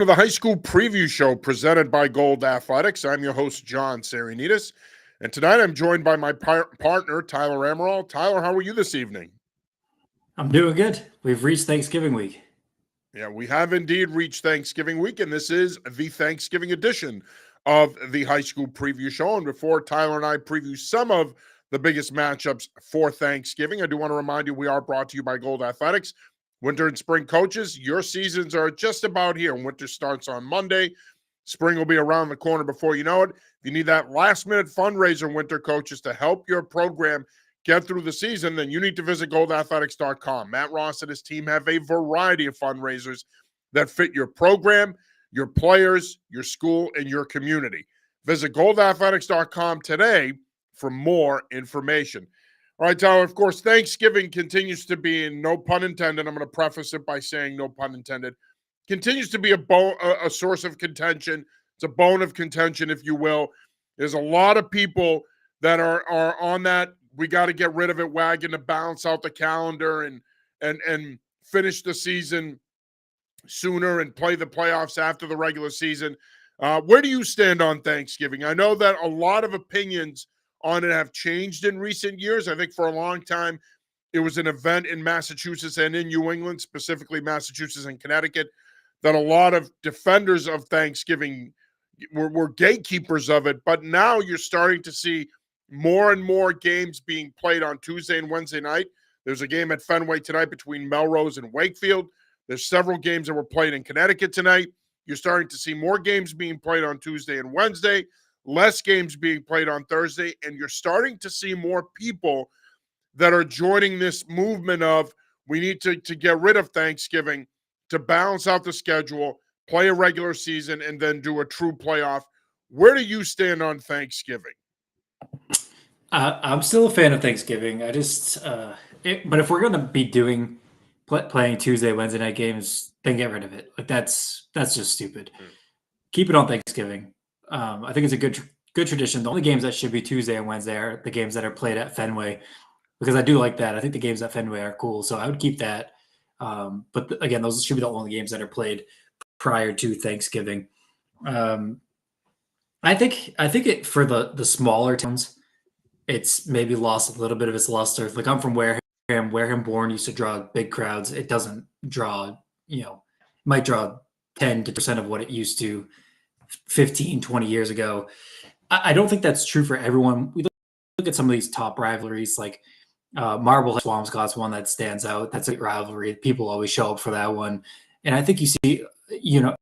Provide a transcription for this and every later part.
To the high school preview show presented by Gold Athletics. I'm your host, John Sarianides. And tonight I'm joined by my partner, Tyler Amaral. Tyler, how are you this evening? I'm doing good. We've reached Thanksgiving week. Yeah, we have indeed reached Thanksgiving week, and this is the Thanksgiving edition of the high school preview show. And before Tyler and I preview some of the biggest matchups for Thanksgiving, I do want to remind you we are brought to you by Gold Athletics. Winter and spring coaches, your seasons are just about here. Winter starts on Monday. Spring will be around the corner before you know it. If you need that last-minute fundraiser, winter coaches, to help your program get through the season, then you need to visit goldathletics.com. Matt Ross and his team have a variety of fundraisers that fit your program, your players, your school, and your community. Visit goldathletics.com today for more information. All right, Tyler, of course, Thanksgiving continues to be, and no pun intended, I'm going to preface it by saying no pun intended, continues to be a source of contention. It's a bone of contention, if you will. There's a lot of people that are on that we got to get rid of it wagon to balance out the calendar and finish the season sooner and play the playoffs after the regular season. Where do you stand on Thanksgiving? I know that a lot of opinions on it have changed in recent years. I think for a long time, it was an event in Massachusetts and in New England, specifically Massachusetts and Connecticut, that a lot of defenders of Thanksgiving were gatekeepers of it. But now you're starting to see more and more games being played on Tuesday and Wednesday night. There's a game at Fenway tonight between Melrose and Wakefield. There's several games that were played in Connecticut tonight. You're starting to see more games being played on Tuesday and Wednesday, less games being played on Thursday, and you're starting to see more people that are joining this movement of we need to get rid of Thanksgiving to balance out the schedule, play a regular season, and then do a true playoff. Where do you stand on Thanksgiving? I'm still a fan of Thanksgiving. But if we're gonna be playing Tuesday, Wednesday night games, then get rid of it. Like that's just stupid. Keep it on Thanksgiving. I think it's a good tradition. The only games that should be Tuesday and Wednesday are the games that are played at Fenway, because I do like that. I think the games at Fenway are cool, so I would keep that. Again, those should be the only games that are played prior to Thanksgiving. I think it for the smaller towns, it's maybe lost a little bit of its luster. Like I'm from Wareham born used to draw big crowds. It doesn't draw, it might draw 10% of what it used to 15, 20 years ago. I don't think that's true for everyone. We look at some of these top rivalries, like Marblehead Swampscott's one that stands out. That's a great rivalry. People always show up for that one. And I think you see, the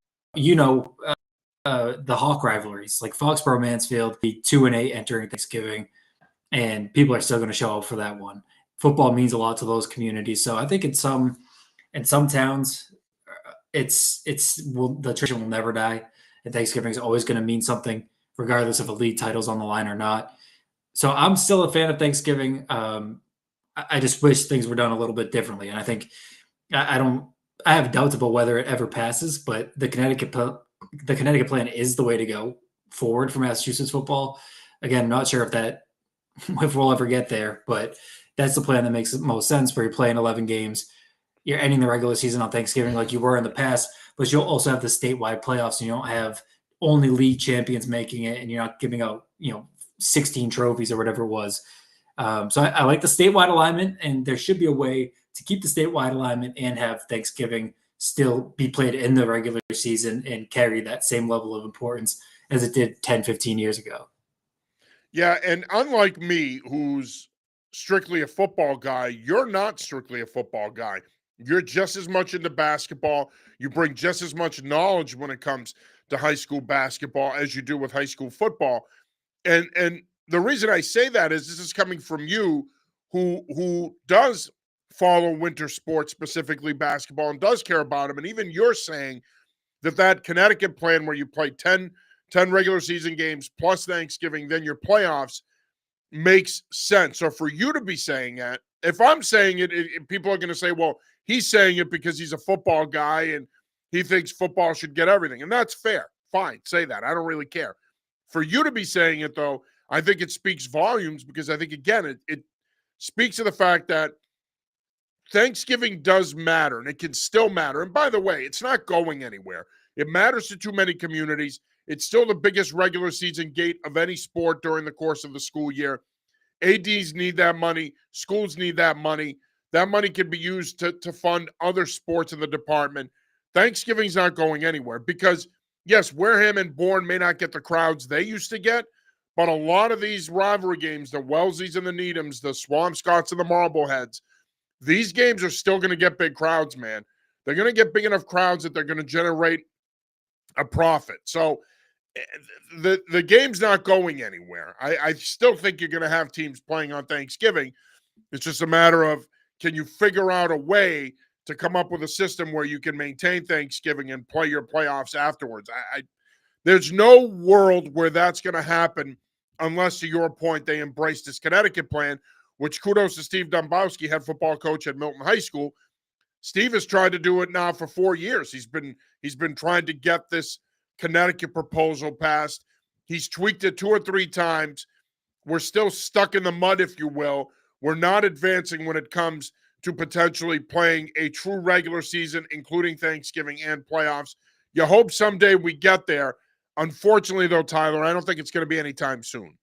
Hawk rivalries, like Foxborough Mansfield, the 2-8 entering Thanksgiving, and people are still going to show up for that one. Football means a lot to those communities, so I think in some towns, the tradition will never die, and Thanksgiving is always going to mean something, regardless if a league title's on the line or not. So I'm still a fan of Thanksgiving. I just wish things were done a little bit differently, and I think I don't. I have doubts about whether it ever passes, but the Connecticut plan is the way to go forward for Massachusetts football. Again, not sure if we'll ever get there, but that's the plan that makes the most sense, where you're playing 11 games. You're ending the regular season on Thanksgiving like you were in the past, but you'll also have the statewide playoffs, and you don't have only league champions making it, and you're not giving out, 16 trophies or whatever it was. So I like the statewide alignment, and there should be a way to keep the statewide alignment and have Thanksgiving still be played in the regular season and carry that same level of importance as it did 10, 15 years ago. Yeah, and unlike me, who's strictly a football guy, you're not strictly a football guy. You're just as much into basketball. You bring just as much knowledge when it comes to high school basketball as you do with high school football. And the reason I say that is this is coming from you who does follow winter sports, specifically basketball, and does care about them. And even you're saying that Connecticut plan where you play 10 regular season games plus Thanksgiving, then your playoffs, makes sense. So for you to be saying that, if I'm saying it, people are going to say, well, he's saying it because he's a football guy and he thinks football should get everything. And that's fair. Fine, say that. I don't really care. For you to be saying it, though, I think it speaks volumes, because I think, again, it speaks to the fact that Thanksgiving does matter, and it can still matter. And by the way, it's not going anywhere. It matters to too many communities. It's still the biggest regular season gate of any sport during the course of the school year. ADs need that money. Schools need that money. That money can be used to fund other sports in the department. Thanksgiving's not going anywhere because, yes, Wareham and Bourne may not get the crowds they used to get, but a lot of these rivalry games, the Wellsies and the Needhams, the Swampscotts and the Marbleheads, these games are still going to get big crowds, man. They're going to get big enough crowds that they're going to generate a profit. So the game's not going anywhere. I still think you're going to have teams playing on Thanksgiving. It's just a matter of, can you figure out a way to come up with a system where you can maintain Thanksgiving and play your playoffs afterwards? There's no world where that's going to happen unless, to your point, they embrace this Connecticut plan, which kudos to Steve Dombrowski, head football coach at Milton High School. Steve has tried to do it now for 4 years. He's been trying to get this Connecticut proposal passed. He's tweaked it 2 or 3 times. We're still stuck in the mud, if you will. We're not advancing when it comes to potentially playing a true regular season, including Thanksgiving and playoffs. You hope someday we get there. Unfortunately, though, Tyler, I don't think it's going to be anytime soon.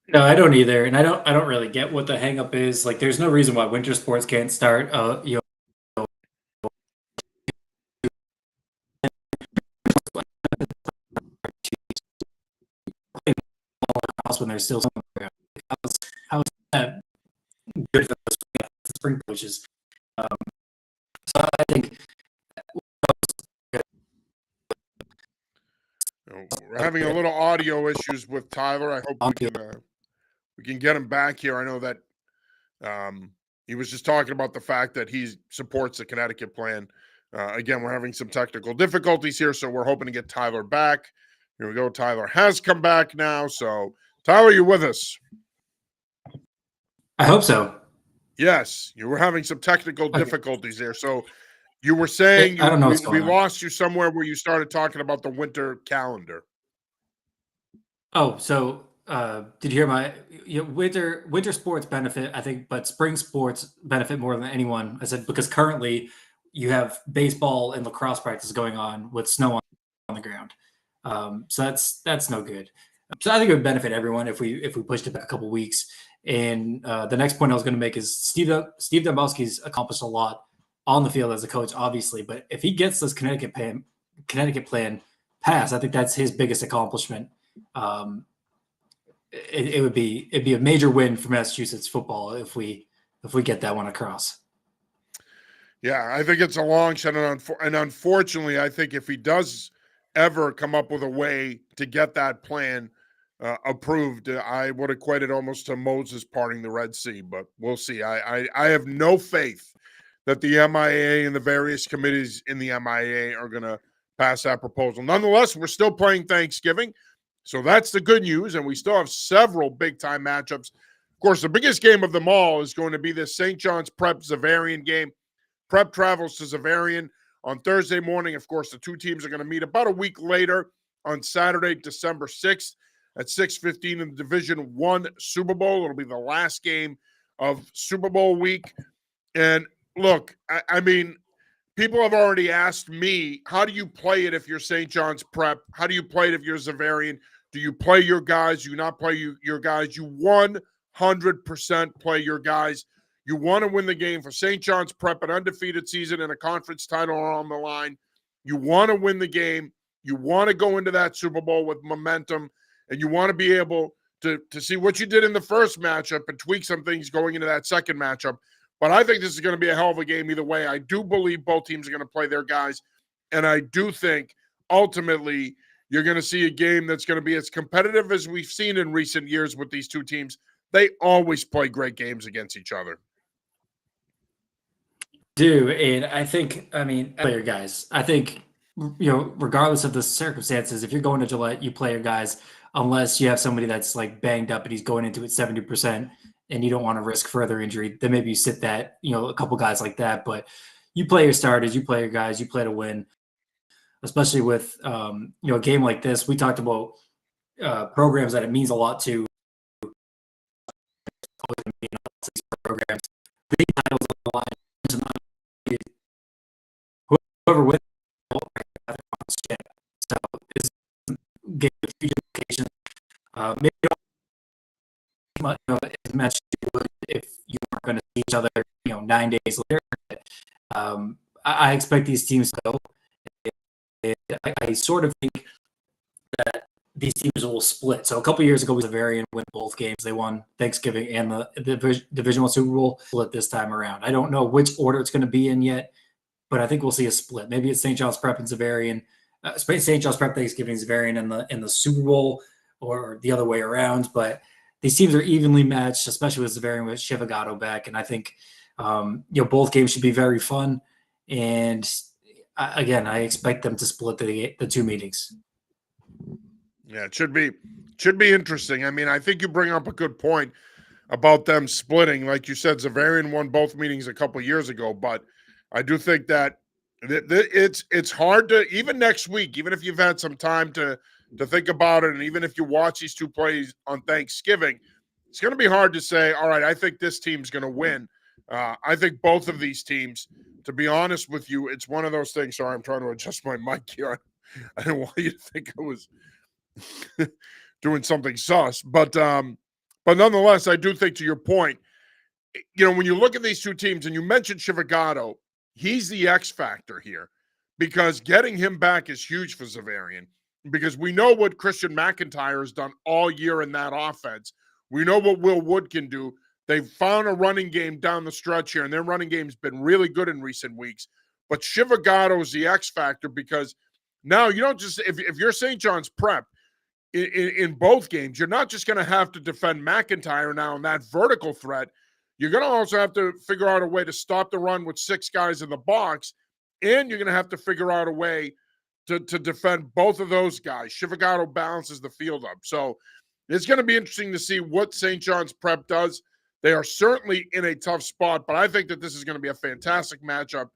No, I don't either, and I don't really get what the hangup is. Like, there's no reason why winter sports can't start. When there's still somewhere. How's that good for the spring coaches? So I think we're having a little audio issues with Tyler. I hope we can get him back here. I know that he was just talking about the fact that he supports the Connecticut plan. Again, we're having some technical difficulties here, so we're hoping to get Tyler back. Here we go. Tyler has come back now. So, Tyler, you with us? I hope so. Yes, you were having some technical difficulties there. So, you were saying I don't know what's going we on. lost you somewhere where you started talking about the winter calendar. Oh, so did you hear my winter sports benefit, I think, but spring sports benefit more than anyone. I said because currently you have baseball and lacrosse practice going on with snow on the ground. So that's no good. So I think it would benefit everyone if we pushed it back a couple weeks. And the next point I was going to make is Steve Dombrowski's accomplished a lot on the field as a coach, obviously. But if he gets this Connecticut plan passed, I think that's his biggest accomplishment. It'd be a major win for Massachusetts football if we get that one across. Yeah, I think it's a long shot, and unfortunately, I think if he does ever come up with a way to get that plan approved, I would equate it almost to Moses parting the Red Sea, but we'll see. I have no faith that the MIA and the various committees in the MIA are going to pass that proposal. Nonetheless, we're still playing Thanksgiving, so that's the good news, and we still have several big-time matchups. Of course, the biggest game of them all is going to be this St. John's Prep Xaverian game. Prep travels to Xaverian on Thursday morning. Of course, the two teams are going to meet about a week later on Saturday, December 6th at 6:15 in the Division I Super Bowl. It'll be the last game of Super Bowl week. And look, I mean, people have already asked me, how do you play it if you're St. John's Prep? How do you play it if you're Xaverian? Do you play your guys? Do you not play your guys? You 100% play your guys. You want to win the game. For St. John's Prep, an undefeated season and a conference title are on the line. You want to win the game. You want to go into that Super Bowl with momentum, and you want to be able to see what you did in the first matchup and tweak some things going into that second matchup. But I think this is going to be a hell of a game either way. I do believe both teams are going to play their guys, and I do think ultimately you're going to see a game that's going to be as competitive as we've seen in recent years with these two teams. They always play great games against each other. And I think, player guys. I think, regardless of the circumstances, if you're going to Gillette, you play your guys, unless you have somebody that's like banged up and he's going into it 70%, and you don't want to risk further injury. Then maybe you sit that, a couple guys like that. But you play your starters, you play your guys, you play to win. Especially with a game like this, we talked about programs that it means a lot to. Programs, big titles on the line. whoever wins the conference champ. So this game with huge implications. Maybe as much as you would if you weren't going to see each other, 9 days later. But, I expect these teams to go. I sort of think that these teams will split. So a couple years ago, Bavarian win both games. They won Thanksgiving and the Division One Super Bowl. Split this time around. I don't know which order it's going to be in yet, but I think we'll see a split. Maybe it's St. John's Prep and Zavarian, St. John's Prep Thanksgiving Zavarian in the Super Bowl, or the other way around. But these teams are evenly matched, especially with Zavarian with Shivigato back, and I think both games should be very fun. And again, I expect them to split the two meetings. Yeah, it should be interesting. I mean, I think you bring up a good point about them splitting. Like you said, Zavarian won both meetings a couple years ago, but I do think that it's hard to, even next week, even if you've had some time to think about it, and even if you watch these two plays on Thanksgiving, it's going to be hard to say, all right, I think this team's going to win. I think both of these teams, to be honest with you, it's one of those things. Sorry, I'm trying to adjust my mic here. I didn't want you to think I was doing something sus, but nonetheless, I do think, to your point, when you look at these two teams, and you mentioned Shivigato, he's the X factor here, because getting him back is huge for Zavarian, because we know what Christian McIntyre has done all year in that offense. We know what Will Wood can do. They've found a running game down the stretch here, and their running game's been really good in recent weeks. But Shivigato is the X factor, because now you don't just, if you're St. John's Prep, in both games, you're not just going to have to defend McIntyre now in that vertical threat. You're going to also have to figure out a way to stop the run with 6 guys in the box, and you're going to have to figure out a way to defend both of those guys. Shivigato balances the field up. So it's going to be interesting to see what St. John's Prep does. They are certainly in a tough spot, but I think that this is going to be a fantastic matchup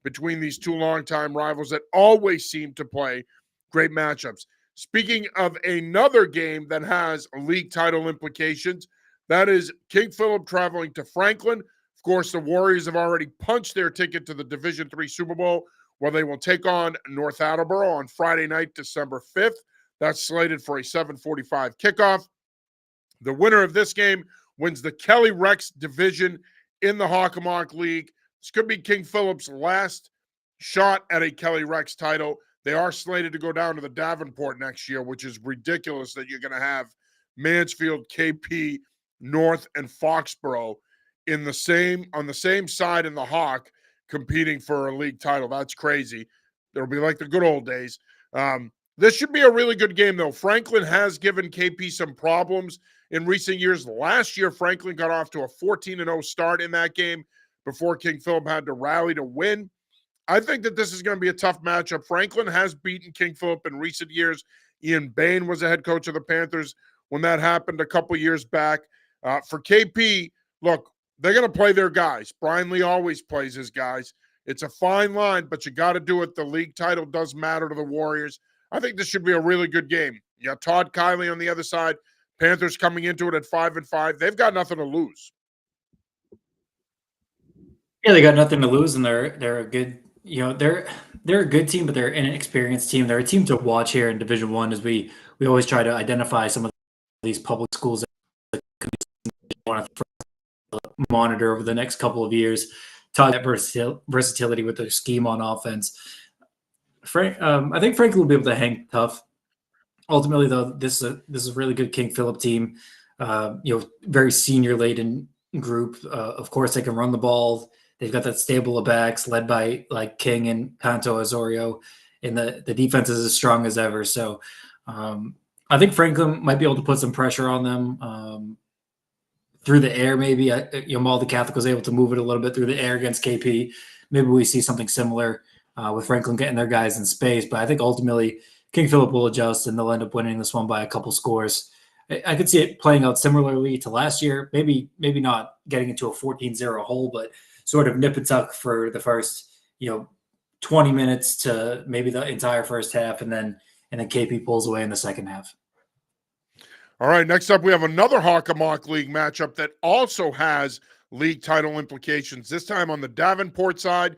between these two longtime rivals that always seem to play great matchups. Speaking of another game that has league title implications, that is King Philip traveling to Franklin. Of course, the Warriors have already punched their ticket to the Division III Super Bowl, where they will take on North Attleboro on Friday night, December 5th. That's slated for a 7:45 kickoff. The winner of this game wins the Kelly Rex division in the Hockomock League. This could be King Philip's last shot at a Kelly Rex title. They are slated to go down to the Davenport next year, which is ridiculous that you're going to have Mansfield, KP, North, and Foxborough on the same side in the Hawk competing for a league title. That's crazy. It'll be like the good old days. This should be a really good game, though. Franklin has given KP some problems in recent years. Last year, Franklin got off to a 14-0 start in that game before King Philip had to rally to win. I think that this is going to be a tough matchup. Franklin has beaten King Philip in recent years. Ian Bain was the head coach of the Panthers when that happened a couple years back. For KP, look, they're going to play their guys. Brian Lee always plays his guys. It's a fine line, but you got to do it. The league title does matter to the Warriors. I think this should be a really good game. You got Todd Kiley on the other side. Panthers coming into it at 5-5. They've got nothing to lose. Yeah, they got nothing to lose, and they're a good, they're a good team, but they're an inexperienced team. They're a team to watch here in Division One, as we always try to identify some of these public schools that want to monitor over the next couple of years. Talk that versatility with their scheme on offense. I think Franklin will be able to hang tough. Ultimately, though, this is a really good King Philip team. Very senior laden group. Of course, they can run the ball. They've got that stable of backs led by like King and Canto Azorio, and the defense is as strong as ever. So I think Franklin might be able to put some pressure on them through the air. Maybe Malden Catholic was able to move it a little bit through the air against KP. Maybe we see something similar with Franklin getting their guys in space. But I think ultimately King Philip will adjust, and they'll end up winning this one by a couple scores. I could see it playing out similarly to last year. Maybe not getting into a 14-0 hole, but sort of nip and tuck for the first 20 minutes to maybe the entire first half, and then KP pulls away in the second half. All right, next up we have another Hockomock League matchup that also has league title implications, this time on the Davenport side.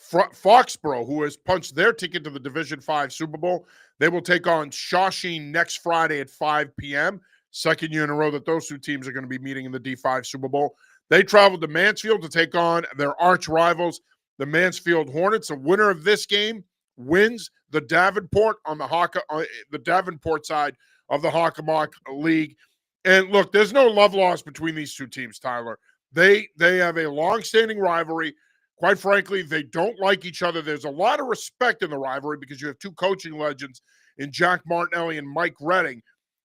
Foxborough, who has punched their ticket to the Division 5 Super Bowl. They will take on Shawsheen next Friday at 5 p.m. Second year in a row that those two teams are going to be meeting in the D5 Super Bowl. They traveled to Mansfield to take on their arch rivals, the Mansfield Hornets. The winner of this game wins the Davenport on the Davenport side of the Hockomock League. And look, there's no love lost between these two teams, Tyler. They have a long-standing rivalry. Quite frankly, they don't like each other. There's a lot of respect in the rivalry because you have two coaching legends in Jack Martinelli and Mike Redding,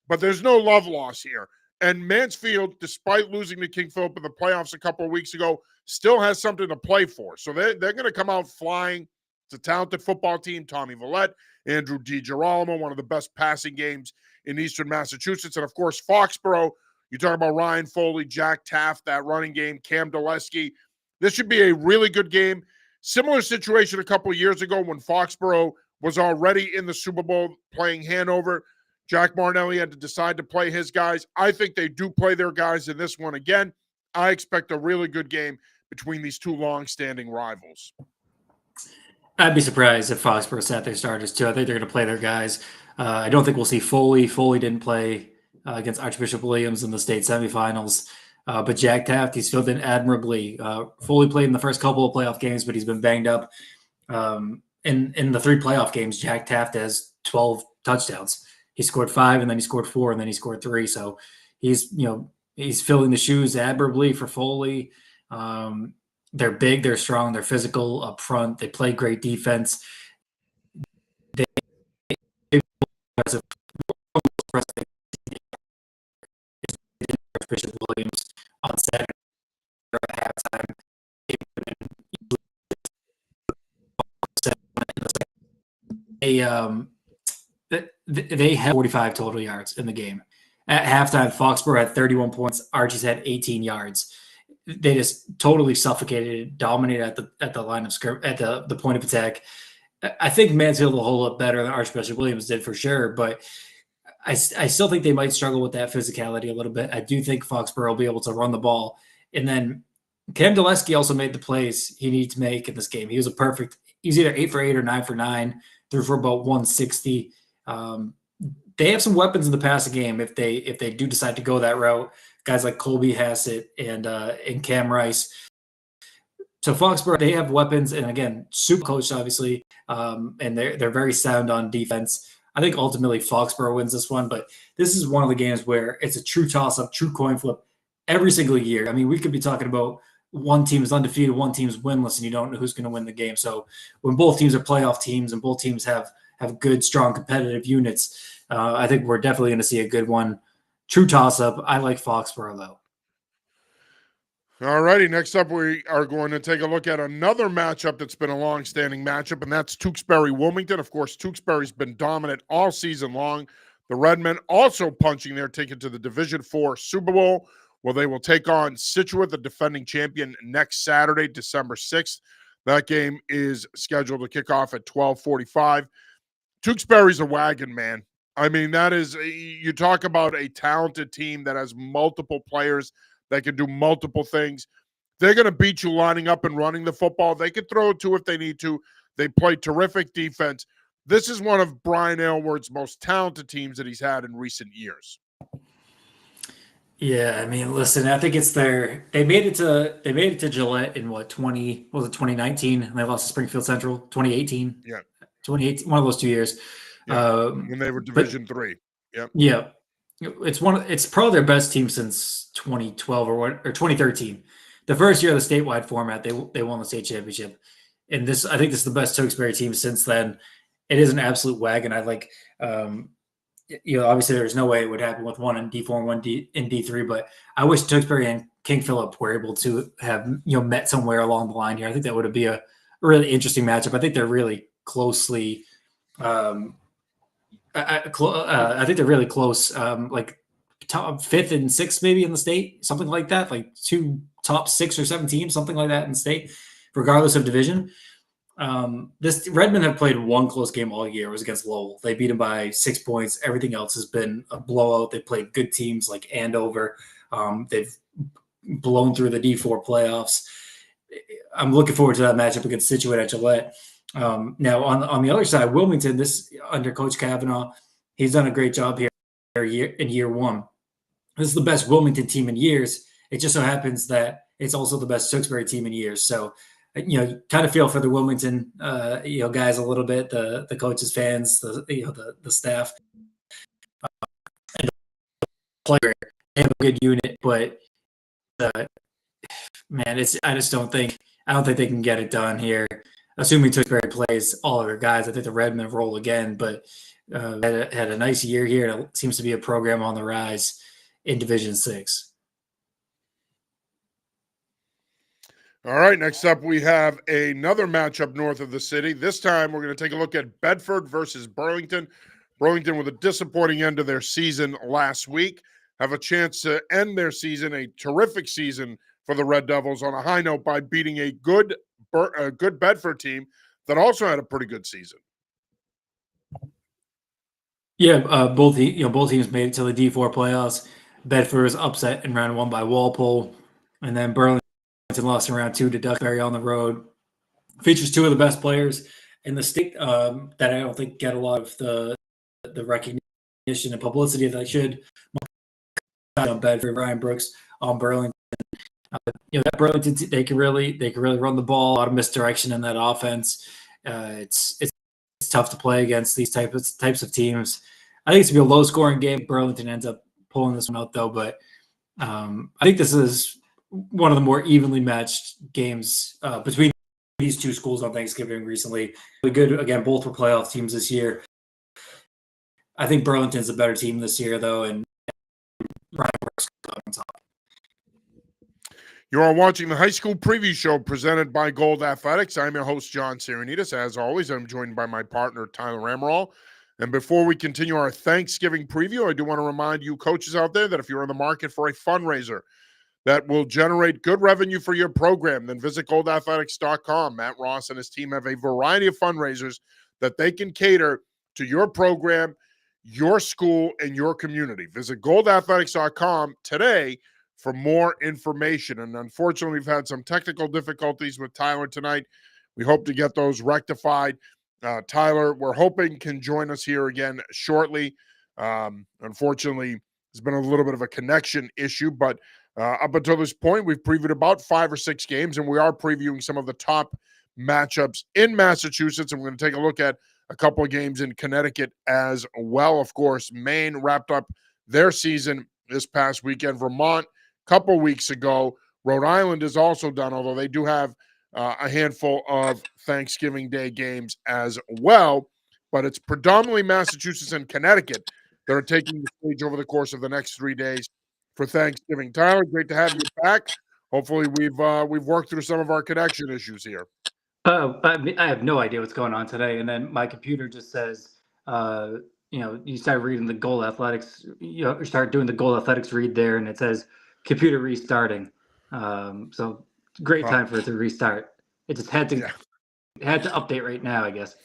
but there's no love loss here. And Mansfield, despite losing to King Philip in the playoffs a couple of weeks ago, still has something to play for. So they're going to come out flying. It's a talented football team. Tommy Villette, Andrew DiGirolamo, one of the best passing games in Eastern Massachusetts. And, of course, Foxborough. You talk about Ryan Foley, Jack Taft, that running game, Cam Dulesky. This should be a really good game. Similar situation a couple of years ago when Foxborough was already in the Super Bowl playing Hanover. Jack Martinelli had to decide to play his guys. I think they do play their guys in this one again. I expect a really good game between these two long-standing rivals. I'd be surprised if Foxborough sat their starters too. I think they're going to play their guys. I don't think we'll see Foley. Foley didn't play against Archbishop Williams in the state semifinals. But Jack Taft, he's filled in admirably. Foley played in the first couple of playoff games, but he's been banged up. In the 3 playoff games, Jack Taft has 12 touchdowns. He scored 5, and then he scored 4, and then he scored 3. So he's filling the shoes admirably for Foley. They're big, they're strong, they're physical up front. They play great defense. Bishop Williams on Saturday at halftime. They had 45 total yards in the game. At halftime, Foxborough had 31 points. Archie's had 18 yards. They just totally suffocated, dominated at the line of scrimmage, at the point of attack. I think Mansfield will hold up better than Archbishop Williams did for sure, but I still think they might struggle with that physicality a little bit. I do think Foxborough will be able to run the ball. And then Cam Dulesky also made the plays he needed to make in this game. He was either 8 for 8 or 9 for 9, threw for about 160. They have some weapons in the passing game if they do decide to go that route. Guys like Colby Hassett and Cam Rice. So Foxborough, they have weapons, and again, super coached, obviously, and they're very sound on defense. I think ultimately Foxborough wins this one, but this is one of the games where it's a true toss-up, true coin flip every single year. I mean, we could be talking about one team is undefeated, one team's winless, and you don't know who's going to win the game. So when both teams are playoff teams and both teams have good, strong, competitive units, I think we're definitely going to see a good one. True toss-up. I like Foxborough, though. All righty, next up we are going to take a look at another matchup that's been a long-standing matchup, and that's Tewksbury-Wilmington. Of course, Tewksbury's been dominant all season long. The Redmen also punching their ticket to the Division 4 Super Bowl, where they will take on Scituate, the defending champion, next Saturday, December 6th. That game is scheduled to kick off at 12:45. Tewksbury's a wagon, man. I mean, that is, you talk about a talented team that has multiple players that can do multiple things. They're going to beat you lining up and running the football. They can throw it too if they need to. They play terrific defense. This is one of Brian Aylward's most talented teams that he's had in recent years. Yeah, I mean, listen, I think it's they made it to Gillette in 2019, and they lost to Springfield Central 2018. Yeah. 2018, one of those 2 years. Yeah, when they were Division 3. Yep. Yeah. It's probably their best team since 2012 or 2013. The first year of the statewide format, they won the state championship. And I think this is the best Tewksbury team since then. It is an absolute wagon. I like obviously there's no way it would happen with one in D4 and one in D3, but I wish Tewksbury and King Philip were able to have met somewhere along the line here. I think that would be a really interesting matchup. I think they're really closely I think they're really close, like top 5th and 6th maybe in the state, something like that, like 2 top 6 or 7 teams, something like that in state, regardless of division. This Redmen have played one close game all year. It was against Lowell. They beat them by 6 points. Everything else has been a blowout. They played good teams like Andover. They've blown through the D4 playoffs. I'm looking forward to that matchup against Situate at Gillette. Now on the other side, Wilmington, this under Coach Kavanaugh, he's done a great job here in year one. This is the best Wilmington team in years. It just so happens that it's also the best Tewksbury team in years. So, you kind of feel for the Wilmington, guys a little bit, the coaches, fans, the staff, and the player. They have a good unit, but man, I don't think they can get it done here. Assuming Tewksbury plays all of their guys, I think the Redmen roll again, but had a nice year here. It seems to be a program on the rise in Division 6. All right, next up we have another matchup north of the city. This time we're going to take a look at Bedford versus Burlington. Burlington, with a disappointing end to their season last week, have a chance to end their season, a terrific season for the Red Devils, on a high note by beating a good Bedford team that also had a pretty good season. Yeah, both teams made it to the D4 playoffs. Bedford was upset in round 1 by Walpole, and then Burlington lost in round 2 to Duxbury on the road. Features 2 of the best players in the state that I don't think get a lot of the recognition and publicity that they should. On Bedford, Ryan Brooks on Burlington. That Burlington they can really run the ball. A lot of misdirection in that offense. It's tough to play against these types of teams. I think it's gonna be a low scoring game. Burlington ends up pulling this one out though, but I think this is one of the more evenly matched games between these two schools on Thanksgiving recently. Really good. Again, both were playoff teams this year. I think Burlington's a better team this year though, and Ryan Brooks on top. You are watching the high school preview show presented by Gold Athletics. I'm your host, John Sarianides. As always, I'm joined by my partner, Tyler Amaral. And before we continue our Thanksgiving preview, I do want to remind you coaches out there that if you're in the market for a fundraiser that will generate good revenue for your program, then visit goldathletics.com. Matt Ross and his team have a variety of fundraisers that they can cater to your program, your school, and your community. Visit goldathletics.com today for more information. And unfortunately, we've had some technical difficulties with Tyler tonight. We hope to get those rectified. Tyler, we're hoping, can join us here again shortly. Unfortunately, there's been a little bit of a connection issue, but up until this point, we've previewed about 5 or 6 games, and we are previewing some of the top matchups in Massachusetts. And we're going to take a look at a couple of games in Connecticut as well. Of course, Maine wrapped up their season this past weekend. Vermont couple weeks ago. Rhode Island is also done, although they do have a handful of Thanksgiving Day games as well. But it's predominantly Massachusetts and Connecticut that are taking the stage over the course of the next 3 days for Thanksgiving. Tyler, great to have you back. Hopefully, we've worked through some of our connection issues here. I have no idea what's going on today, and then my computer just says, you start reading the Goal Athletics, you start doing the Goal Athletics read there, and it says computer restarting. So great time for it to restart. It just had to update right now, I guess.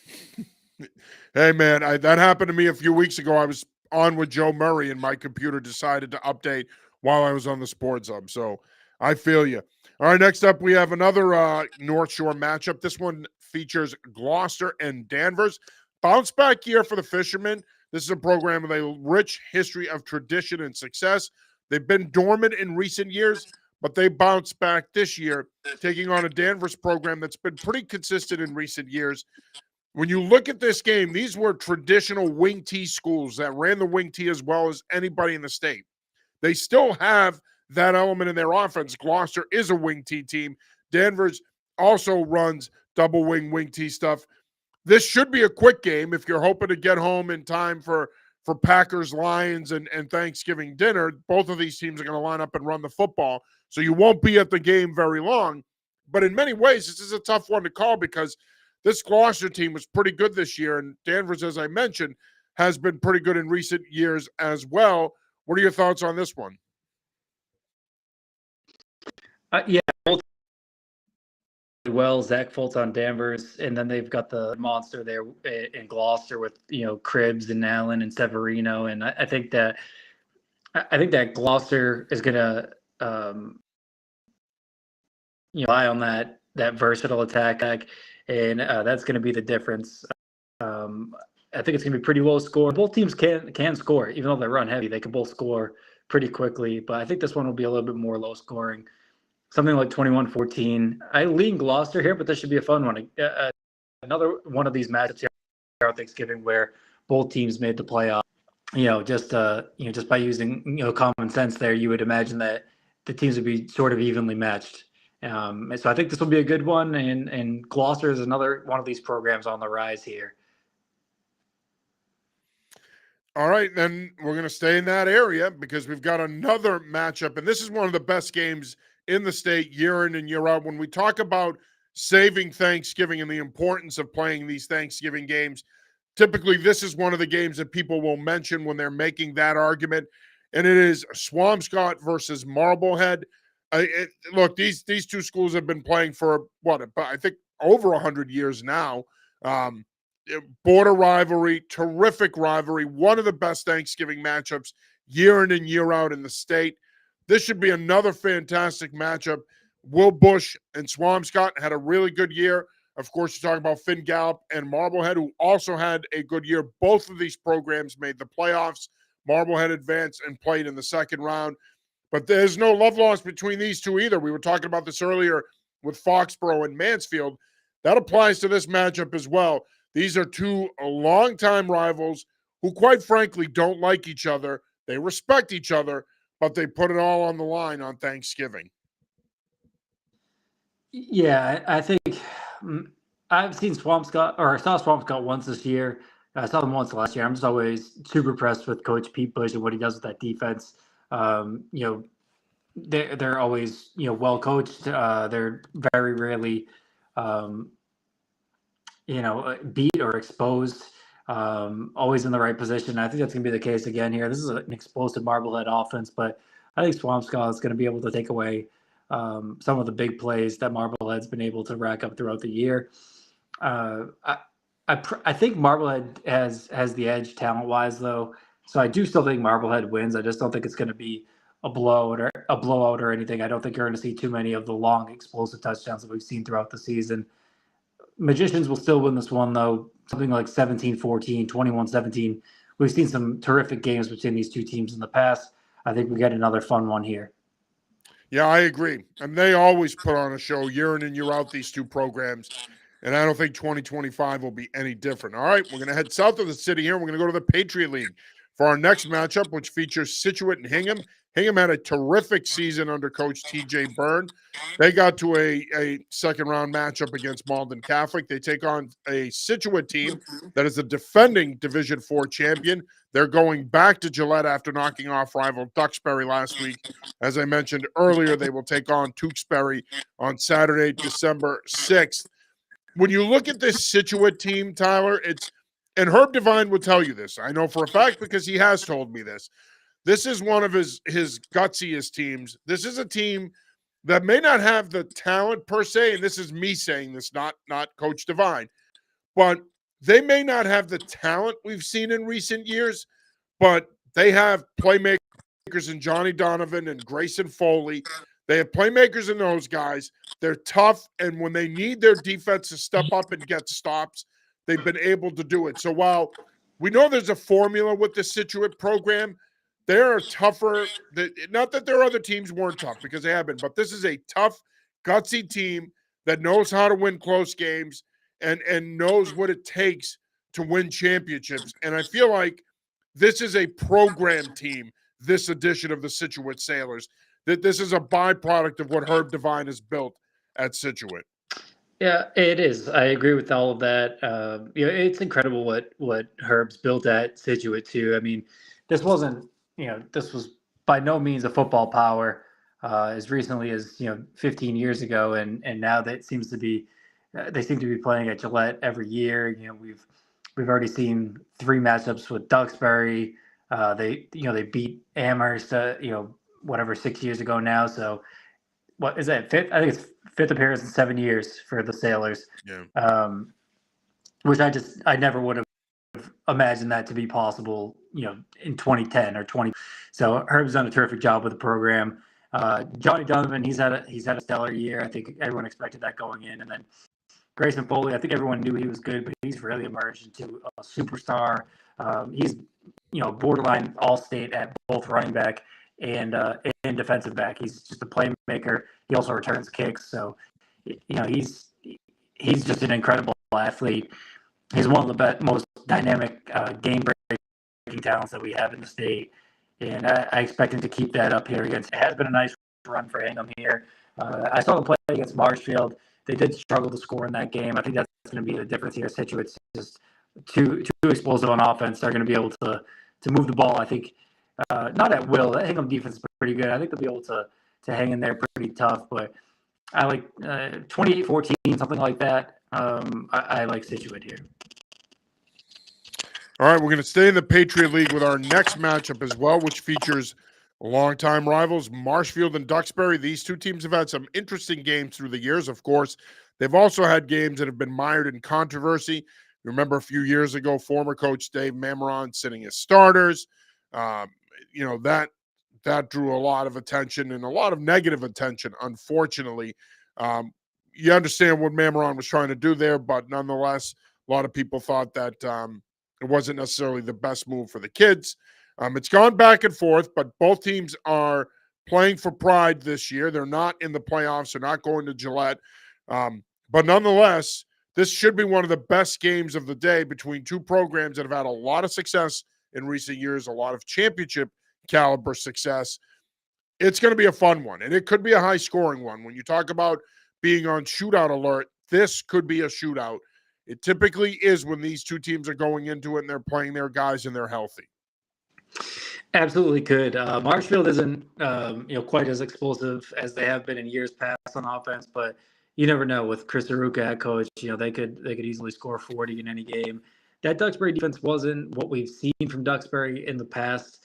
Hey man, that happened to me a few weeks ago. I was on with Joe Murray, and my computer decided to update while I was on the Sports Hub. So I feel you. All right, next up we have another North Shore matchup. This one features Gloucester and Danvers. Bounce back year for the Fishermen. This is a program with a rich history of tradition and success. They've been dormant in recent years, but they bounced back this year, taking on a Danvers program that's been pretty consistent in recent years. When you look at this game, these were traditional wing T schools that ran the wing T as well as anybody in the state. They still have that element in their offense. Gloucester is a wing T team. Danvers also runs double wing T stuff. This should be a quick game if you're hoping to get home in time for Packers, Lions, and Thanksgiving dinner. Both of these teams are going to line up and run the football, so you won't be at the game very long. But in many ways, this is a tough one to call because this Gloucester team was pretty good this year, and Danvers, as I mentioned, has been pretty good in recent years as well. What are your thoughts on this one? Both well, Zach Fultz on Danvers, and then they've got the monster there in Gloucester with Cribbs and Allen and Severino, and I think that Gloucester is gonna rely on that that versatile attack, and that's going to be the difference. I think it's going to be pretty low score. Both teams can score, even though they run heavy. They can both score pretty quickly, but I think this one will be a little bit more low scoring, something like 21-14. I lean Gloucester here, but this should be a fun one. Another one of these matchups here on Thanksgiving where both teams made the playoff. Just by using common sense there, you would imagine that the teams would be sort of evenly matched. So I think this will be a good one, and Gloucester is another one of these programs on the rise here. All right, then we're going to stay in that area because we've got another matchup, and this is one of the best games in the state year in and year out. When we talk about saving Thanksgiving and the importance of playing these Thanksgiving games, typically this is one of the games that people will mention when they're making that argument, and it is Swampscott versus Marblehead. Look, these two schools have been playing for I think over 100 years now. Border rivalry, terrific rivalry, one of the best Thanksgiving matchups year in and year out in the state. This should be another fantastic matchup. Will Bush and Swampscott had a really good year. Of course, you're talking about Finn Gallup and Marblehead, who also had a good year. Both of these programs made the playoffs. Marblehead advanced and played in the second round. But there's no love lost between these two either. We were talking about this earlier with Foxborough and Mansfield. That applies to this matchup as well. These are two longtime rivals who, quite frankly, don't like each other. They respect each other, but they put it all on the line on Thanksgiving. Yeah, I think I've seen Swampscott, or I saw Swampscott once this year. I saw them once last year. I'm just always super impressed with Coach Pete Bush and what he does with that defense. They're always well coached. They're very rarely beat or exposed, always in the right position. I think that's going to be the case again here. This is an explosive Marblehead offense, but I think Swampscott is going to be able to take away some of the big plays that Marblehead's been able to rack up throughout the year. I think Marblehead has the edge talent-wise, though, so I do still think Marblehead wins. I just don't think it's going to be a blowout or anything. I don't think you're going to see too many of the long, explosive touchdowns that we've seen throughout the season. Magicians will still win this one, though, something like 17-14, 21-17. We've seen some terrific games between these two teams in the past. I think we get another fun one here. Yeah, I agree. And they always put on a show year in and year out, these two programs. And I don't think 2025 will be any different. All right, we're going to head south of the city here. We're going to go to the Patriot League for our next matchup, which features Scituate and Hingham. Hingham had a terrific season under Coach T.J. Byrne. They got to a second-round matchup against Malden Catholic. They take on a Scituate team that is a defending Division IV champion. They're going back to Gillette after knocking off rival Duxbury last week. As I mentioned earlier, they will take on Tewksbury on Saturday, December 6th. When you look at this Scituate team, Tyler, and Herb Devine will tell you this. I know for a fact because he has told me this. This is one of his gutsiest teams. This is a team that may not have the talent per se, and this is me saying this, not Coach Devine, but they may not have the talent we've seen in recent years, but they have playmakers in Johnny Donovan and Grayson Foley. They have playmakers in those guys. They're tough, and when they need their defense to step up and get stops, they've been able to do it. So while we know there's a formula with the Scituate program, they're tougher. Not that their other teams weren't tough, because they have been, but this is a tough, gutsy team that knows how to win close games and knows what it takes to win championships. And I feel like this is a program team, this edition of the Scituate Sailors, that this is a byproduct of what Herb Devine has built at Scituate. Yeah, it is. I agree with all of that. It's incredible what Herb's built at Scituate too. I mean, this was by no means a football power as recently as 15 years ago, and now that seems to be they seem to be playing at Gillette every year. We've already seen 3 matchups with Duxbury. They beat Amherst 6 years ago now. So what is that, fifth? I think it's 5th appearance in 7 years for the Sailors. Yeah. Which I never would have imagined that to be possible, in 2010 or 20. So Herb's done a terrific job with the program. Johnny Donovan, he's had a stellar year. I think everyone expected that going in, and then Grayson Foley, I think everyone knew he was good, but he's really emerged into a superstar. He's borderline all-state at both running back and defensive back. He's just a playmaker. He also returns kicks, so he's just an incredible athlete. He's one of the most dynamic game-breaking talents that we have in the state, and I expect him to keep that up here. It has been a nice run for Hingham here. I saw them play against Marshfield. They did struggle to score in that game. I think that's going to be the difference here. Situate's just too explosive on offense. They're going to be able to move the ball. I think not at will. The Hingham defense is pretty good. I think they'll be able to hang in there pretty tough. But I like 28-14, something like that. I like Situate here. All right, we're going to stay in the Patriot League with our next matchup as well, which features longtime rivals, Marshfield and Duxbury. These two teams have had some interesting games through the years, of course. They've also had games that have been mired in controversy. Remember a few years ago, former coach Dave Amaral sitting as starters. That drew a lot of attention and a lot of negative attention, unfortunately. You understand what Amaral was trying to do there, but nonetheless, a lot of people thought that it wasn't necessarily the best move for the kids. It's gone back and forth, but both teams are playing for pride this year. They're not in the playoffs. They're not going to Gillette. But nonetheless, this should be one of the best games of the day between two programs that have had a lot of success in recent years, a lot of championship caliber success. It's going to be a fun one, and it could be a high-scoring one. When you talk about being on shootout alert, this could be a shootout. It typically is when these two teams are going into it and they're playing their guys and they're healthy. Absolutely could. Marshfield isn't quite as explosive as they have been in years past on offense, but you never know with Chris Aruka at coach. They could easily score 40 in any game. That Duxbury defense wasn't what we've seen from Duxbury in the past.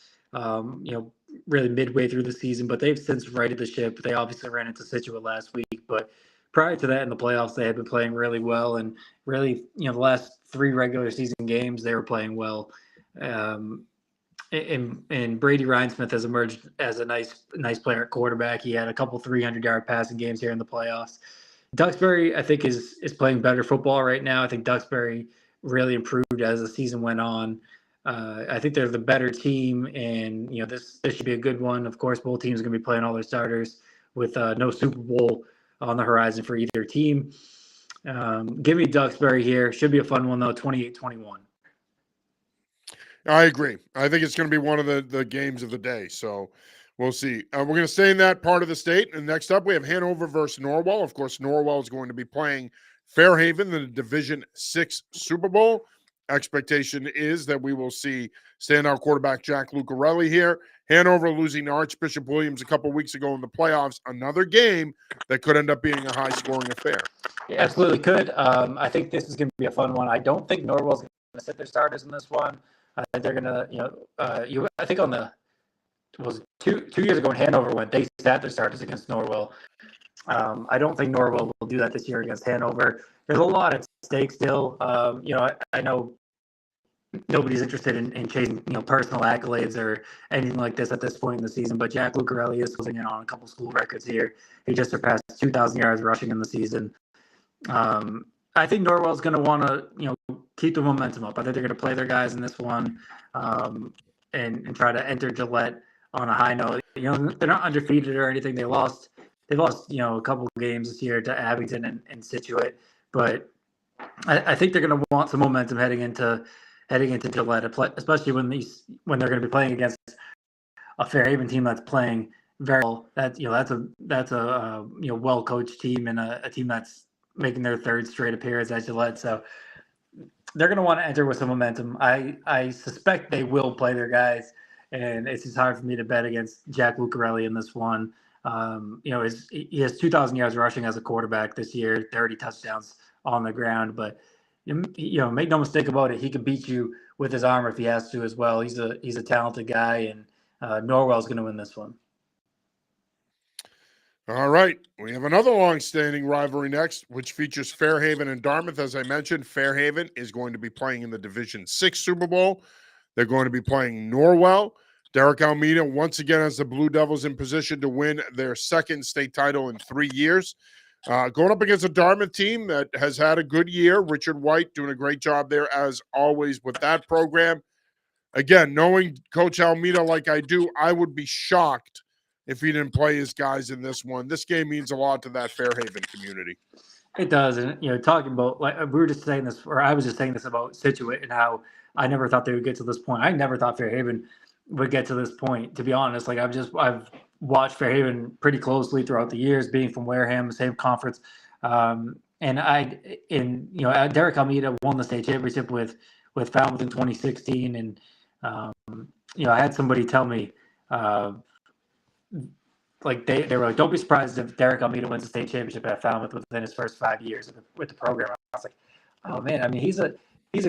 Really midway through the season, but they've since righted the ship. They obviously ran into Situate last week, but prior to that in the playoffs, they had been playing really well, and really, the last 3 regular season games they were playing well. And Brady Rhinesmith has emerged as a nice player at quarterback. He had a couple 300-yard passing games here in the playoffs. Duxbury, I think, is playing better football right now. I think Duxbury really improved as the season went on. I think they're the better team, and this should be a good one. Of course, both teams are going to be playing all their starters with no Super Bowl on the horizon for either team. Give me Duxbury here. Should be a fun one, though, 28-21. I agree. I think it's going to be one of the games of the day, so we'll see. We're going to stay in that part of the state, and next up we have Hanover versus Norwell. Of course, Norwell is going to be playing Fairhaven in the Division 6 Super Bowl. Expectation is that we will see standout quarterback Jack Lucarelli here. Hanover losing to Archbishop Williams a couple weeks ago in the playoffs. Another game that could end up being a high-scoring affair. Yeah, absolutely could. I think this is going to be a fun one. I don't think Norwell's going to sit their starters in this one. I think they're going to, I think it was two years ago when Hanover went, they sat their starters against Norwell. I don't think Norwell will do that this year against Hanover. There's a lot at stake still. I know nobody's interested in chasing, personal accolades or anything like this at this point in the season, but Jack Lucarelli is closing in on a couple school records here. He just surpassed 2,000 yards rushing in the season. I think Norwell's going to want to, keep the momentum up. I think they're going to play their guys in this one and try to enter Gillette on a high note. They're not undefeated or anything. They've lost, a couple games this year to Abington and Situate, but I think they're going to want some momentum heading into Gillette, especially when they're going to be playing against a Fairhaven team that's playing very well. That's a well coached team and a team that's making their 3rd straight appearance at Gillette. So they're going to want to enter with some momentum. I suspect they will play their guys, and it's just hard for me to bet against Jack Lucarelli in this one. He has 2,000 yards rushing as a quarterback this year, 30 touchdowns on the ground, but make no mistake about it, he can beat you with his arm if he has to as well. He's a talented guy, and Norwell's going to win this one. All right, we have another long-standing rivalry next, which features Fairhaven and Dartmouth. As I mentioned, Fairhaven is going to be playing in the Division 6 Super Bowl. They're going to be playing Norwell. Derek Almeida once again has the Blue Devils in position to win their second state title in 3 years. Going up against a Dartmouth team that has had a good year. Richard White doing a great job there as always with that program. Again, knowing Coach Almeida like I do, I would be shocked if he didn't play his guys in this one. This game means a lot to that Fairhaven community. It does, and talking about, like, we were just saying this, or I was just saying this about Situate and how I never thought they would get to this point. I never thought Fairhaven would get to this point. To be honest, like I've watched Fairhaven pretty closely throughout the years, being from Wareham, same conference, and Derek Almeida won the state championship with Falmouth in 2016, and I had somebody tell me. Like they were like, don't be surprised if Derek Almeida wins the state championship at Falmouth within his first 5 years with the program. I was like, oh man, I mean he's a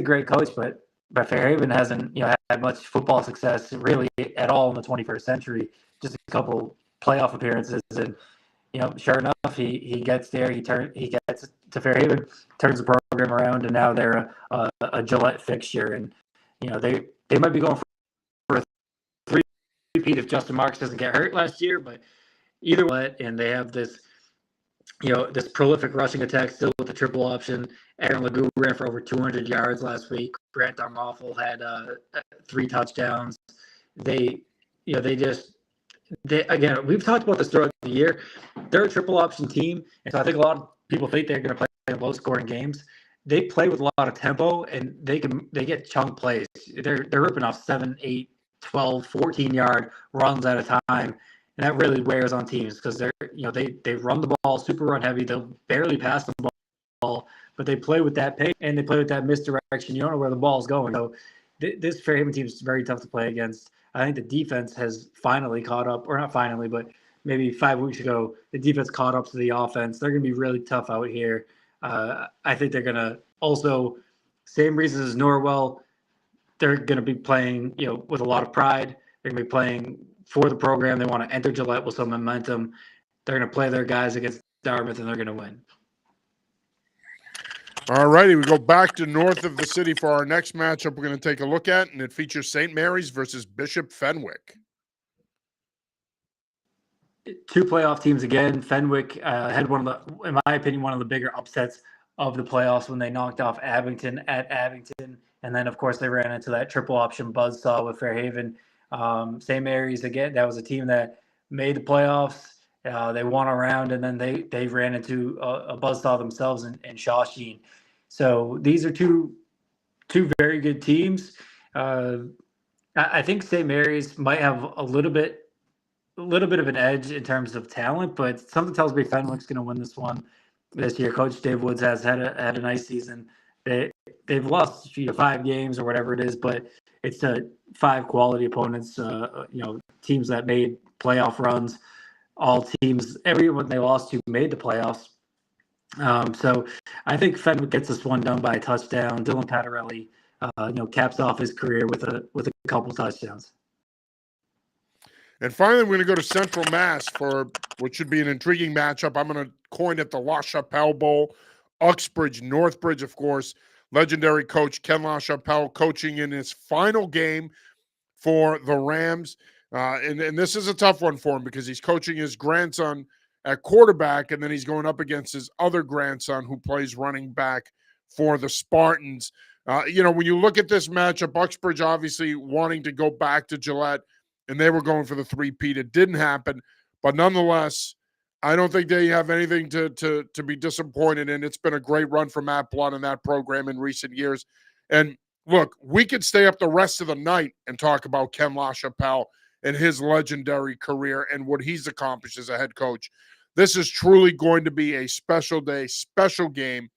great coach, but Fairhaven hasn't had much football success really at all in the 21st century. Just a couple playoff appearances, and sure enough, he gets there. He gets to Fairhaven, turns the program around, and now they're a Gillette fixture, and they might be going for a three-peat if Justin Marks doesn't get hurt last year, but either way, and they have this prolific rushing attack still with the triple option. Aaron Legou ran for over 200 yards last week. Grant Darmoffel had 3 touchdowns. Again, we've talked about this throughout the year. They're a triple option team, and so I think a lot of people think they're going to play low scoring games. They play with a lot of tempo, and they get chunk plays. They're ripping off 7, 8, 12, 14-yard runs at a time. And that really wears on teams because they run the ball super run heavy. They'll barely pass the ball, but they play with that pace and they play with that misdirection. You don't know where the ball's going. So this Fairhaven team is very tough to play against. I think the defense has finally caught up, or not finally, but maybe 5 weeks ago, the defense caught up to the offense. They're going to be really tough out here. I think they're going to also, same reasons as Norwell, they're going to be playing with a lot of pride. They're going to be playing for the program. They want to enter Gillette with some momentum. They're going to play their guys against Dartmouth, and they're going to win. All righty, we go back to north of the city for our next matchup we're going to take a look at, and it features St. Mary's versus Bishop Fenwick. 2 playoff teams again. Fenwick had in my opinion, one of the bigger upsets of the playoffs when they knocked off Abington at Abington. And then, of course, they ran into that triple option buzzsaw with Fairhaven. St. Mary's, again, that was a team that made the playoffs. They won a round, and then they ran into a buzzsaw themselves in Shawsheen. So these are two very good teams. I think St. Mary's might have a little bit of an edge in terms of talent, but something tells me Fenwick's going to win this one this year. Coach Dave Woods has had a nice season. They've lost 5 games or whatever it is, but it's 5 quality opponents. Teams that made playoff runs. All teams, everyone they lost to made the playoffs. So I think Fenwick gets this one done by a touchdown. Dylan Patarelli, caps off his career with a couple touchdowns. And finally, we're going to go to Central Mass for what should be an intriguing matchup. I'm going to coin it the La Chapelle Bowl. Uxbridge, Northbridge, of course. Legendary coach Ken LaChapelle coaching in his final game for the Rams. And this is a tough one for him because he's coaching his grandson at quarterback, and then he's going up against his other grandson who plays running back for the Spartans. When you look at this matchup, Uxbridge obviously wanting to go back to Gillette, and they were going for the 3-peat. It didn't happen, but nonetheless, I don't think they have anything to be disappointed in. It's been a great run for Matt Blunt and that program in recent years. And look, we could stay up the rest of the night and talk about Ken LaChapelle and his legendary career and what he's accomplished as a head coach. This is truly going to be a special day, special game.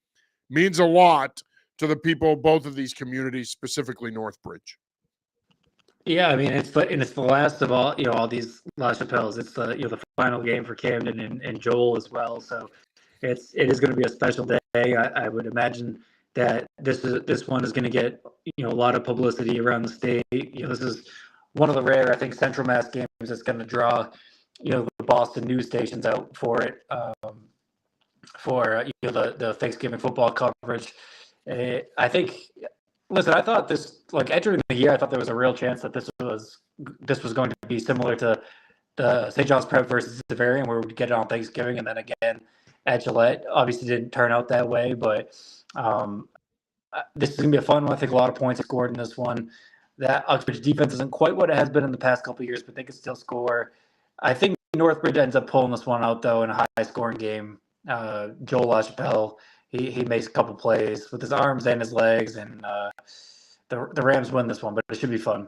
Means a lot to the people of both of these communities, specifically Northbridge. Yeah, I mean it's the last of all these La Chapelles. It's the final game for Camden and Joel as well. So it is going to be a special day. I would imagine that this one is going to get a lot of publicity around the state. This is one of the rare, I think, Central Mass games that's going to draw the Boston news stations out for it, for the Thanksgiving football coverage. I think Listen, I thought this, like entering the year, I thought there was a real chance that this was going to be similar to the St. John's Prep versus Bavarian, where we'd get it on Thanksgiving and then again at Gillette. Obviously, didn't turn out that way, but this is going to be a fun one. I think a lot of points scored in this one. That Uxbridge defense isn't quite what it has been in the past couple of years, but they can still score. I think Northbridge ends up pulling this one out, though, in a high-scoring game. Joel LaChapelle, he makes a couple plays with his arms and his legs, and the Rams win this one, but it should be fun.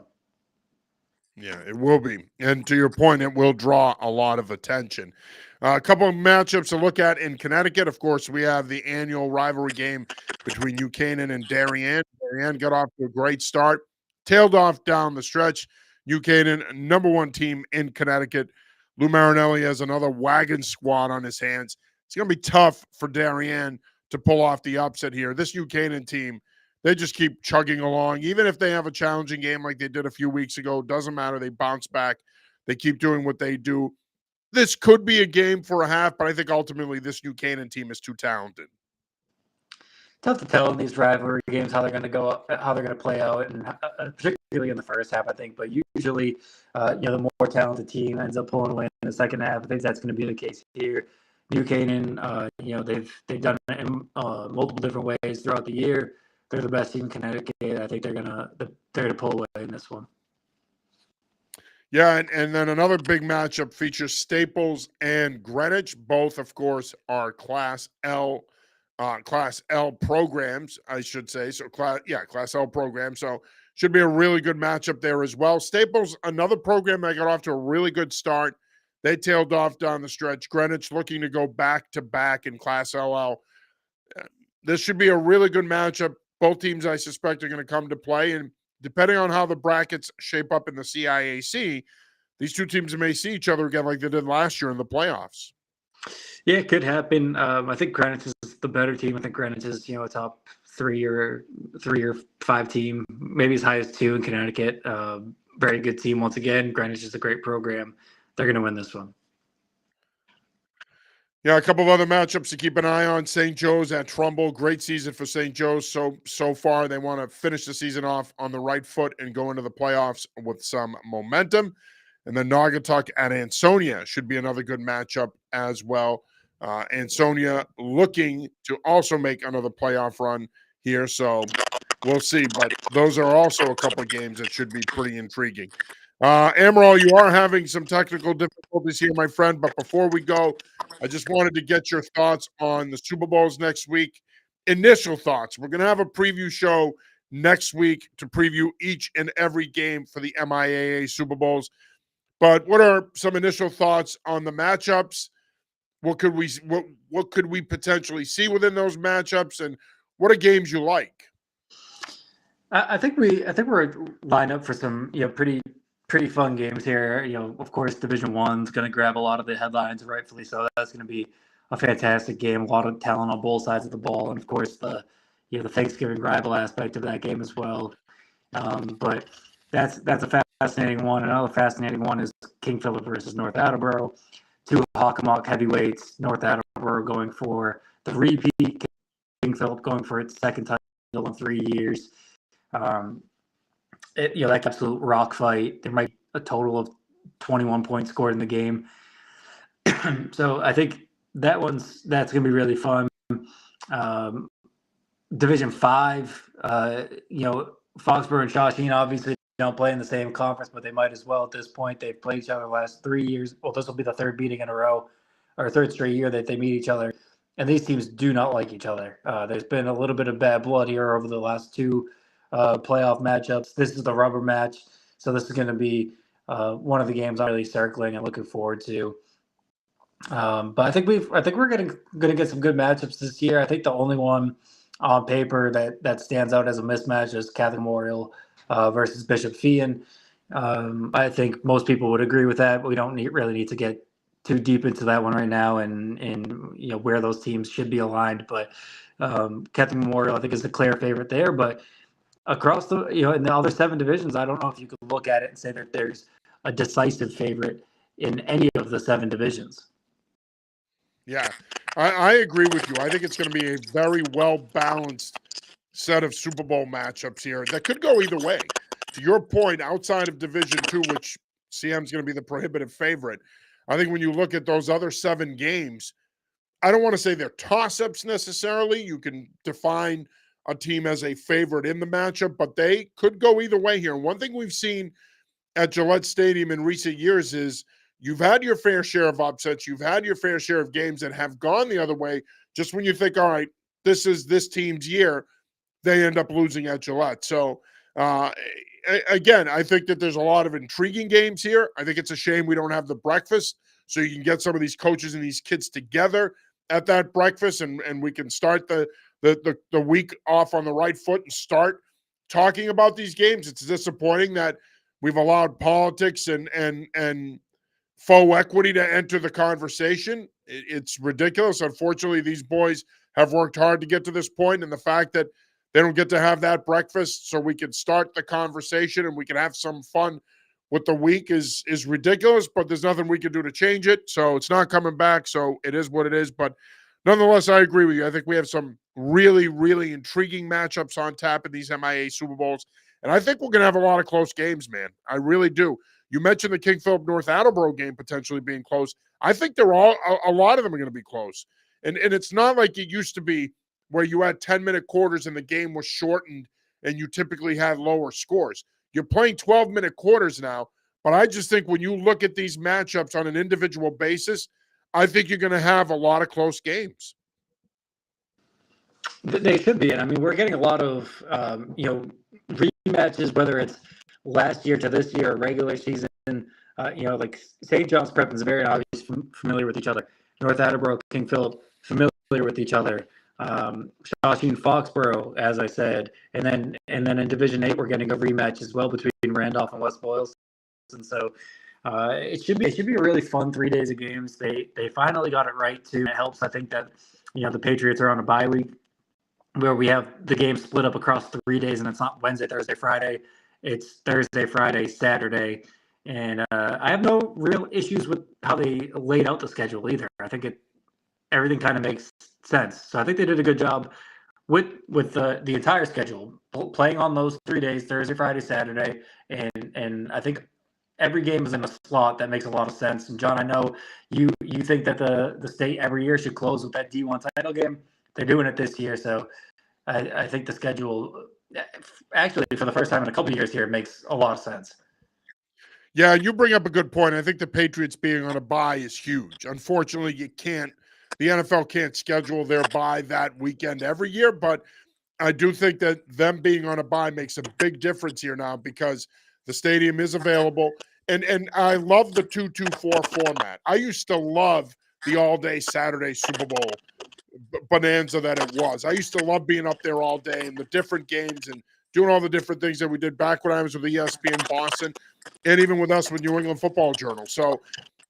Yeah, it will be. And to your point, it will draw a lot of attention. A couple of matchups to look at in Connecticut. Of course, we have the annual rivalry game between New Canaan and Darien. Darien got off to a great start, tailed off down the stretch. New Canaan, number one team in Connecticut. Lou Marinelli has another wagon squad on his hands. It's going to be tough for Darien to pull off the upset here. This New Canaan team, they just keep chugging along. Even if they have a challenging game like they did a few weeks ago, doesn't matter. They bounce back. They keep doing what they do. This could be a game for a half, but I think ultimately this New Canaan team is too talented. Tough to tell in these rivalry games how they're going to go, how they're going to play out, and particularly in the first half, I think. But usually, the more talented team ends up pulling away in the second half. I think that's going to be the case here. New Canaan, they've done it in multiple different ways throughout the year. They're the best team in Connecticut. I think they're gonna pull away in this one. Yeah, and then another big matchup features Staples and Greenwich. Both, of course, are Class L programs, I should say. So Class L programs. So should be a really good matchup there as well. Staples, another program that got off to a really good start. They tailed off down the stretch. Greenwich looking to go back to back in Class LL. This should be a really good matchup. Both teams, I suspect, are going to come to play, and depending on how the brackets shape up in the CIAC, these two teams may see each other again like they did last year in the playoffs. Yeah, it could happen. I think Greenwich is the better team. I think Greenwich is, a top 3 or 5 team, maybe as high as 2 in Connecticut. Very good team once again. Greenwich is a great program. They're going to win this one. Yeah, a couple of other matchups to keep an eye on. St. Joe's at Trumbull. Great season for St. Joe's so far. They want to finish the season off on the right foot and go into the playoffs with some momentum. And then Naugatuck at Ansonia should be another good matchup as well. Ansonia looking to also make another playoff run here. So we'll see. But those are also a couple of games that should be pretty intriguing. Amaral, you are having some technical difficulties here, my friend. But before we go, I just wanted to get your thoughts on the Super Bowls next week. Initial thoughts. We're going to have a preview show next week to preview each and every game for the MIAA Super Bowls. But what are some initial thoughts on the matchups? What could we potentially see within those matchups, and what are games you like? I think we're lined up for some pretty fun games here. Of course, Division One's going to grab a lot of the headlines, rightfully so. That's going to be a fantastic game. A lot of talent on both sides of the ball, and of course the Thanksgiving rival aspect of that game as well. But that's a fascinating one. Another fascinating one is King Philip versus North Attleboro. 2 Hockomock heavyweights. North Attleboro going for the repeat. King Philip going for its second title in 3 years. That absolute rock fight. There might be a total of 21 points scored in the game. So I think that's going to be really fun. Division 5, Foxborough and Shawsheen obviously don't play in the same conference, but they might as well at this point. They've played each other the last 3 years. Well, this will be the third meeting in a row, or third straight year that they meet each other. And these teams do not like each other. There's been a little bit of bad blood here over the last 2 playoff matchups. This is the rubber match, so this is going to be one of the games I'm really circling and looking forward to. But I think we're going to get some good matchups this year. I think the only one on paper that stands out as a mismatch is Catholic Memorial versus Bishop Feehan. I think most people would agree with that. But we don't really need to get too deep into that one right now, and where those teams should be aligned. But Catholic Memorial, I think, is the clear favorite there. But across in the other 7 divisions, I don't know if you could look at it and say that there's a decisive favorite in any of the 7 divisions. Yeah, I agree with you. I think it's going to be a very well-balanced set of Super Bowl matchups here that could go either way. To your point, outside of Division II, which CM's going to be the prohibitive favorite, I think when you look at those other 7 games, I don't want to say they're toss-ups necessarily. You can define a team as a favorite in the matchup, but they could go either way here. And one thing we've seen at Gillette Stadium in recent years is you've had your fair share of upsets. You've had your fair share of games that have gone the other way. Just when you think, all right, this is this team's year, they end up losing at Gillette. So, again, I think that there's a lot of intriguing games here. I think it's a shame we don't have the breakfast so you can get some of these coaches and these kids together at that breakfast, and we can start the week off on the right foot and start talking about these games. It's disappointing that we've allowed politics and faux equity to enter the conversation. It's ridiculous. Unfortunately, these boys have worked hard to get to this point, and the fact that they don't get to have that breakfast so we can start the conversation and we can have some fun with the week is ridiculous, but there's nothing we can do to change it. So it's not coming back. So it is what it is. But nonetheless, I agree with you. I think we have some really, really intriguing matchups on tap in these MIA Super Bowls. And I think we're going to have a lot of close games, man. I really do. You mentioned the King Philip North Attleboro game potentially being close. I think they're all a lot of them are going to be close. And it's not like it used to be where you had 10-minute quarters and the game was shortened and you typically had lower scores. You're playing 12-minute quarters now, but I just think when you look at these matchups on an individual basis, I think you're going to have a lot of close games. They should be. And I mean, we're getting a lot of, rematches, whether it's last year to this year, or regular season. Like St. John's Prep is very obvious familiar with each other. North Attleboro, King Philip, familiar with each other. Shawshene Foxborough, as I said, and then in Division 8 we're getting a rematch as well between Randolph and West Boylston. So it should be a really fun 3 days of games. They finally got it right too. It helps, I think, that the Patriots are on a bye week where we have the game split up across 3 days, and it's not Wednesday, Thursday, Friday. It's Thursday, Friday, Saturday. And I have no real issues with how they laid out the schedule either. I think everything kind of makes sense. So I think they did a good job with the entire schedule, playing on those 3 days, Thursday, Friday, Saturday. And I think every game is in a slot that makes a lot of sense. And John, I know you think that the state every year should close with that D1 title game. They're doing it this year. So I think the schedule, actually, for the first time in a couple of years here, makes a lot of sense. Yeah, you bring up a good point. I think the Patriots being on a bye is huge. Unfortunately, the NFL can't schedule their bye that weekend every year, but I do think that them being on a bye makes a big difference here now because the stadium is available. And I love the 2-2-4 format. I used to love the all-day Saturday Super Bowl bonanza that it was. I used to love being up there all day and the different games and doing all the different things that we did back when I was with ESPN Boston and even with us with New England Football Journal. So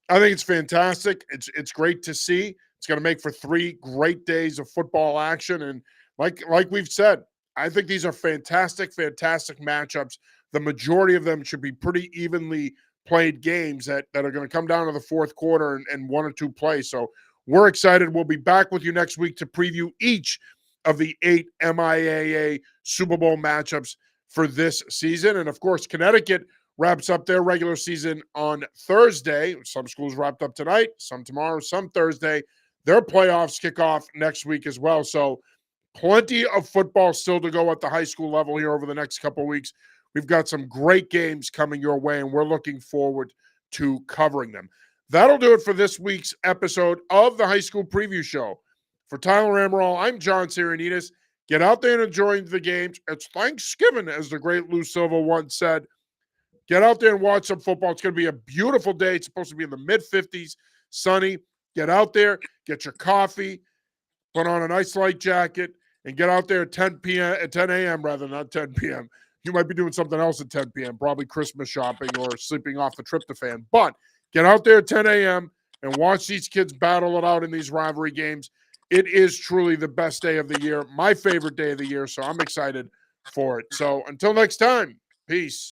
I think it's fantastic. It's great to see. It's going to make for 3 great days of football action. And like we've said, I think these are fantastic matchups. The majority of them should be pretty evenly played games that are going to come down to the fourth quarter and 1 or 2 plays. So we're excited. We'll be back with you next week to preview each of the 8 MIAA Super Bowl matchups for this season. And, of course, Connecticut wraps up their regular season on Thursday. Some schools wrapped up tonight, some tomorrow, some Thursday. Their playoffs kick off next week as well. So plenty of football still to go at the high school level here over the next couple of weeks. We've got some great games coming your way, and we're looking forward to covering them. That'll do it for this week's episode of the High School Preview Show. For Tyler Amaral, I'm John Sarianides. Get out there and enjoy the games. It's Thanksgiving, as the great Lou Silva once said. Get out there and watch some football. It's going to be a beautiful day. It's supposed to be in the mid-50s, sunny. Get out there, get your coffee, put on a nice light jacket, and get out there at 10 a.m. rather, not 10 p.m. You might be doing something else at 10 p.m., probably Christmas shopping or sleeping off the tryptophan. But get out there at 10 a.m. and watch these kids battle it out in these rivalry games. It is truly the best day of the year, my favorite day of the year, so I'm excited for it. So until next time, peace.